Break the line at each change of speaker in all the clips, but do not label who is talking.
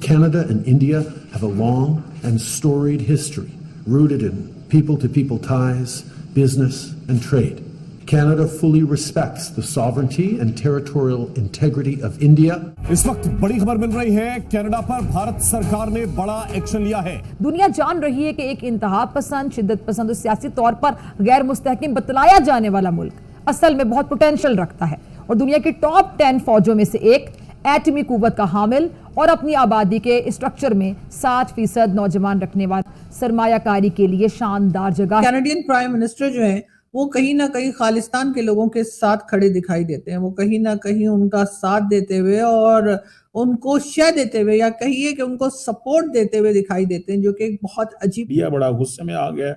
Canada and India have a long and storied history rooted in people-to-people ties, business and trade. Canada fully respects the sovereignty and territorial integrity of India.
इस वक्त बड़ी खबर मिल रही है, Canada पर भारत सरकार ने बड़ा एक्शन लिया है।
दुनिया जान रही है कि एक इंतहा पसंद, शिद्दत पसंद और सियासी तौर पर गैर मुस्तहकिम बतलाया जाने वाला मुल्क असल में बहुत पोटेंशियल रखता है और दुनिया की टॉप 10 फौजों में से एक, एटमी कुव्वत का हामिल और अपनी आबादी के स्ट्रक्चर में 60% नौजवान रखने वाला सरमायाकारी के लिए शानदार जगह।
कैनेडियन प्राइम मिनिस्टर जो है वो कहीं ना कहीं खालिस्तान के लोगों के साथ खड़े दिखाई देते हैं। वो कहीं ना कहीं उनका साथ देते हुए और उनको शय देते हुए या कहिए कि उनको सपोर्ट देते हुए दिखाई देते हैं, जो कि एक बहुत अजीब।
बड़ा गुस्से में आ गया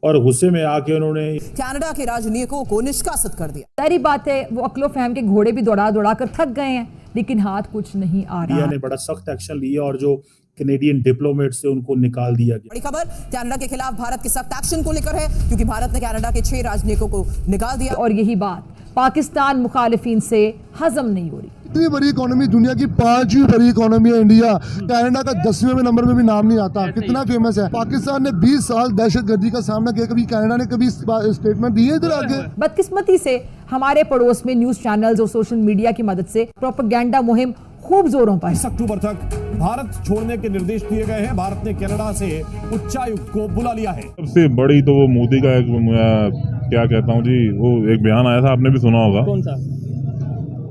और गुस्से में आके उन्होंने
कनाडा के राजनयिकों को निष्कासित कर दिया।
सारी बात है, वो अक्लो फहम के घोड़े भी दौड़ा कर थक गए हैं, लेकिन हाथ कुछ नहीं आ रहा।
इंडिया ने बड़ा सख्त एक्शन लिया और जो कैनेडियन डिप्लोमेट से उनको निकाल दिया गया।
बड़ी खबर कनाडा के खिलाफ भारत के सख्त एक्शन को लेकर है, क्योंकि भारत ने कनाडा के 6 राजनयिकों को निकाल दिया
और यही बात पाकिस्तान मुखालिफिन से हजम नहीं हो रही।
इतनी बड़ी इकोनॉमी, दुनिया की 5वीं बड़ी इकोनॉमी है इंडिया, कनाडा का 10वें नंबर में भी नाम नहीं आता। कितना फेमस है। पाकिस्तान ने 20 साल दहशतगर्दी का सामना किया, कभी कनाडा ने कभी स्टेटमेंट दी है इधर आगे।
बदकिस्मती से हमारे पड़ोस में न्यूज चैनल्स और सोशल मीडिया की मदद से प्रोपेगेंडा मुहिम खूब जोरों पर।
20 अक्टूबर तक भारत छोड़ने के निर्देश दिए गए हैं। भारत ने कनाडा से उच्चायुक्त को बुला लिया है।
सबसे बड़ी तो वो मोदी का एक क्या कहता हूँ जी, वो एक बयान आया था, आपने भी सुना होगा।
कौन सा?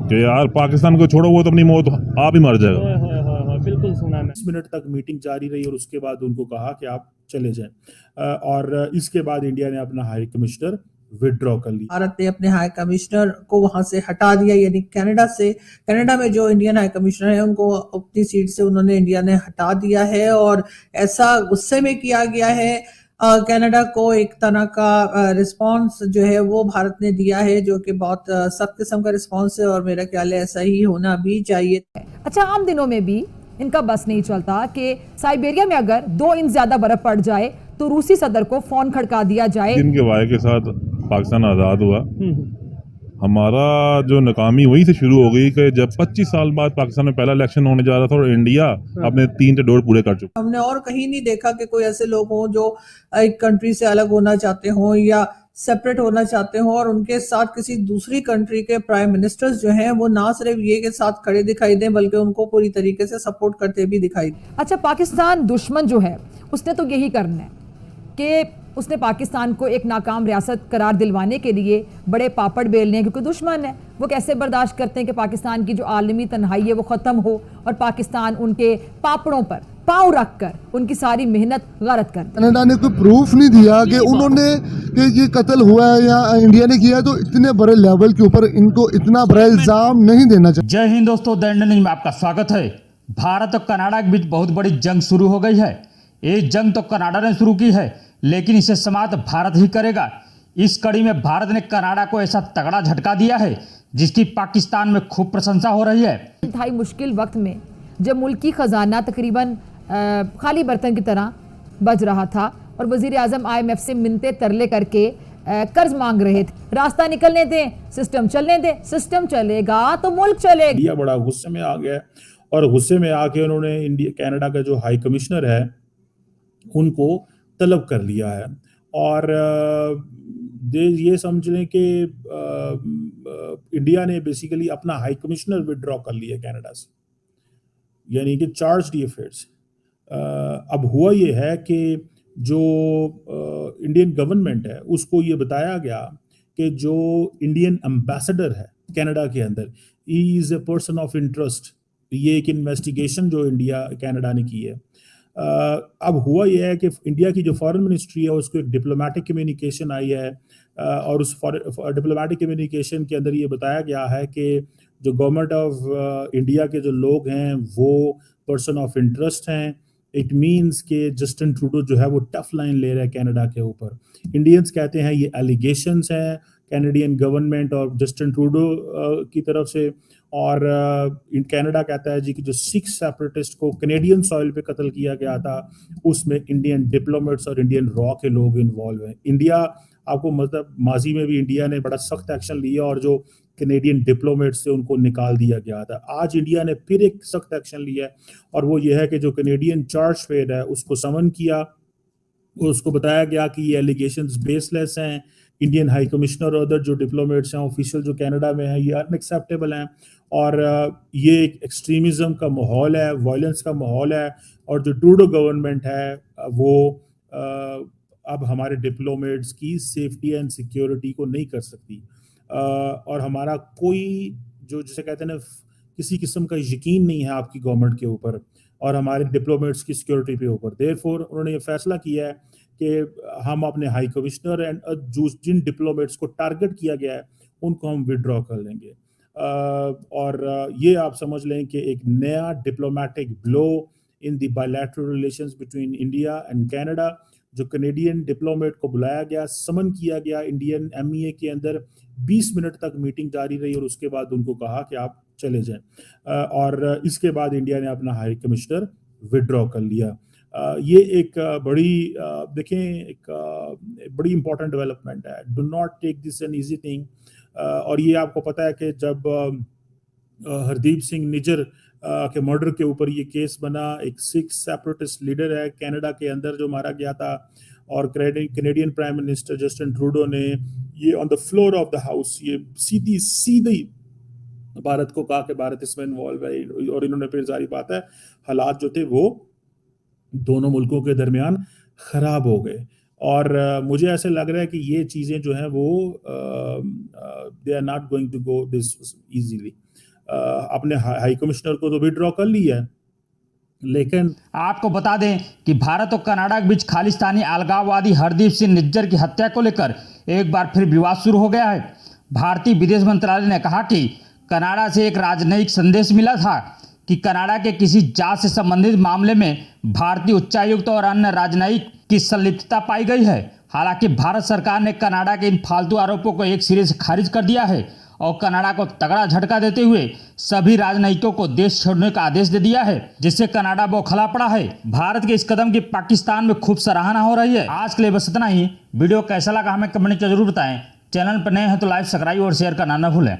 कि यार पाकिस्तान को छोड़ो, वो तो अपनी मौत आप ही मर जाएगा।
बिल्कुल सुना मैं।
10 मिनट तक मीटिंग जारी रही और उसके बाद उनको कहा कि आप चले जाएं और इसके बाद इंडिया ने अपना हाई कमिश्नर विड्रॉ कर ली।
भारत ने अपने हाई कमिश्नर को वहां से हटा दिया, यानी कनाडा से। कनाडा में जो इंडियन हाई कमिश्नर है उनको अपनी सीट से उन्होंने इंडिया ने हटा दिया है और ऐसा गुस्से में किया गया है। कनाडा को एक तरह का रिस्पांस जो है वो भारत ने दिया है, जो कि बहुत सख्त किस्म का रिस्पांस है और मेरा ख्याल है ऐसा ही होना भी चाहिए।
अच्छा, आम दिनों में भी इनका बस नहीं चलता कि साइबेरिया में अगर 2 इंच ज्यादा बर्फ पड़ जाए तो रूसी सदर को फोन खड़का दिया जाए।
इनके वायदे के साथ पाकिस्तान आजाद हुआ, हमारा जो नाकामी वहीं से शुरू हो गई कि जब 25 साल बाद पाकिस्तान में पहला इलेक्शन होने जा रहा था और इंडिया अपने 3 से 1.5 पूरे कर चुका।
हमने और कहीं नहीं देखा कि कोई ऐसे लोग हों जो एक कंट्री से अलग होना चाहते हों या सेपरेट होना चाहते हों और उनके साथ किसी दूसरी कंट्री के प्राइम मिनिस्टर्स जो हैं वो ना सिर्फ ये के साथ खड़े दिखाई दें बल्कि उनको पूरी तरीके से सपोर्ट करते भी दिखाई दें।
अच्छा, पाकिस्तान दुश्मन जो है उसने तो यही करना है कि उसने पाकिस्तान को एक नाकाम रियासत करार दिलवाने के लिए बड़े पापड़ बेलने हैं, क्योंकि दुश्मन है। वो कैसे बर्दाश्त करते हैं कि पाकिस्तान की जो आलमी तन्हाई है वो ख़त्म हो और पाकिस्तान उनके पापड़ों पर पाँव रख कर उनकी सारी मेहनत गारत कर।
कनाडा ने कोई प्रूफ नहीं दिया कि उन्होंने कि ये कत्ल हुआ है या इंडिया ने किया, तो इतने बड़े लेवल के ऊपर इनको इतना बड़ा इल्जाम नहीं देना चाहिए।
जय हिंद दोस्तों, द इंडियन न्यूज़ में आपका स्वागत है। भारत और कनाडा के बीच बहुत बड़ी जंग शुरू हो गई है। ये जंग तो कनाडा ने शुरू की है, लेकिन इसे समाप्त भारत ही करेगा। इस कड़ी में भारत ने कनाडा को ऐसा तगड़ा झटका दिया है जिसकी पाकिस्तान में खूब प्रशंसा हो रही है।
इंतहाई मुश्किल वक्त में जब मुल्क की खजाना तकरीबन खाली बर्तन की तरह बज रहा था और वजीर आजम IMF से मिन्नतें तरले करके कर्ज मांग रहे थे, रास्ता निकलने दें, सिस्टम चलने दें, सिस्टम चलेगा तो मुल्क चलेगा।
इंडिया बड़ा गुस्से में आ गया और गुस्से में आके उन्होंने कनाडा का जो हाई कमिश्नर है उनको तलब कर लिया है और ये समझ लें कि इंडिया ने बेसिकली अपना हाई कमिश्नर विड्रॉ कर लिया कनाडा से, यानी कि चार्ज दी अफेयर्स। अब हुआ ये है कि जो इंडियन गवर्नमेंट है उसको ये बताया गया कि जो इंडियन एम्बेसडर है कनाडा के अंदर, he is a person of interest. ये एक इन्वेस्टिगेशन जो कनाडा ने की है। अब हुआ यह है कि इंडिया की जो फॉरेन मिनिस्ट्री है उसको एक डिप्लोमेटिक कम्युनिकेशन आई है और उस डिप्लोमेटिक कम्युनिकेशन के अंदर ये बताया गया है कि जो गवर्नमेंट ऑफ इंडिया के जो लोग हैं वो पर्सन ऑफ इंटरेस्ट हैं। इट मीन्स कि जस्टिन ट्रूडो जो है वो टफ लाइन ले रहा है कनाडा के ऊपर। इंडियंस कहते हैं ये एलिगेशंस हैं कैनेडियन गवर्नमेंट और जस्टिन ट्रूडो की तरफ से, और कनाडा कहता है जी कि जो 6 सेपरेटिस्ट को कैनेडियन सॉइल पे कत्ल किया गया था उसमें इंडियन डिप्लोमेट्स और इंडियन रॉ के लोग इन्वॉल्व हैं। इंडिया, आपको मतलब माजी में भी इंडिया ने बड़ा सख्त एक्शन लिया और जो कैनेडियन डिप्लोमेट से उनको निकाल दिया गया था। आज इंडिया ने फिर एक सख्त एक्शन लिया है और वो ये है कि जो कैनेडियन चार्ज फेड है उसको समन किया, उसको बताया गया कि ये एलिगेशंस बेसलेस हैं। इंडियन हाई कमिश्नर और अदर जो डिप्लोमेट्स हैं, ऑफिशियल जो कनाडा में हैं, ये अनएक्सेप्टेबल हैं और ये एक एक्सट्रीमिज्म का माहौल है, वायलेंस का माहौल है। और जो ट्रूडो गवर्नमेंट है वो अब हमारे डिप्लोमेट्स की सेफ्टी एंड सिक्योरिटी को नहीं कर सकती और हमारा कोई जो जिसे कहते हैं ना किसी किस्म का यकीन नहीं है आपकी गवर्नमेंट के ऊपर और हमारे डिप्लोमेट्स की सिक्योरिटी पे ऊपर। देयरफॉर उन्होंने ये फैसला किया है कि हम अपने हाई कमिश्नर एंड जिन डिप्लोमेट्स को टारगेट किया गया है उनको हम विड्रॉ कर लेंगे। और ये आप समझ लें कि एक नया diplomatic blow in the bilateral relations between India and Canada. जो कैनेडियन डिप्लोमेट को बुलाया गया, समन किया गया इंडियन MEA के अंदर, 20 मिनट तक मीटिंग जारी रही और उसके बाद उनको कहा कि आप चले जाएं और इसके बाद इंडिया ने अपना हाई कमिश्नर विड्रॉ कर लिया। ये एक बड़ी देखें एक बड़ी इंपॉर्टेंट डेवलपमेंट है। Do not take this an easy thing. और ये आपको पता है कि जब हरदीप सिंह निज्जर के मर्डर के ऊपर ये केस बना, एक सिख सेपरेटिस्ट लीडर है कनाडा के अंदर जो मारा गया था और Canadian prime minister Justin Trudeau ने ये on the floor of the house ये सीधी भारत को कहा कि भारत इसमें इन्वॉल्व है और इन्होंने फिर जारी बात है हालात जो थे वो दोनों मुल्कों के दरमियान खराब हो गए। और मुझे ऐसे लग रहा है कि ये चीजें जो हैं वो they are not going to go this easily. अपने हाई कमिश्नर को तो विड्रॉ कर लिया है, लेकिन
आपको बता दें कि भारत और कनाडा के बीच खालिस्तानी अलगाववादी हरदीप सिंह निज्जर की हत्या को लेकर एक बार फिर विवाद शुरू हो गया है। भारतीय विदेश मंत्रालय ने कहा कि कनाडा से एक राजनयिक संदेश मिला था कि कनाडा के किसी जांच से संबंधित मामले में भारतीय उच्चायुक्त और अन्य राजनयिक की संलिप्तता पाई गई है। हालांकि भारत सरकार ने कनाडा के इन फालतू आरोपों को एक सिरे से खारिज कर दिया है और कनाडा को तगड़ा झटका देते हुए सभी राजनयिकों को देश छोड़ने का आदेश दे दिया है, जिससे कनाडा बौखला पड़ा है। भारत के इस कदम की पाकिस्तान में खूब सराहना हो रही है। आज के लिए बस इतना ही। वीडियो कैसा लगा हमें कमेंट में जरूर बताएं। चैनल पर नए हैं तो लाइक, सब्सक्राइब और शेयर करना न भूलें।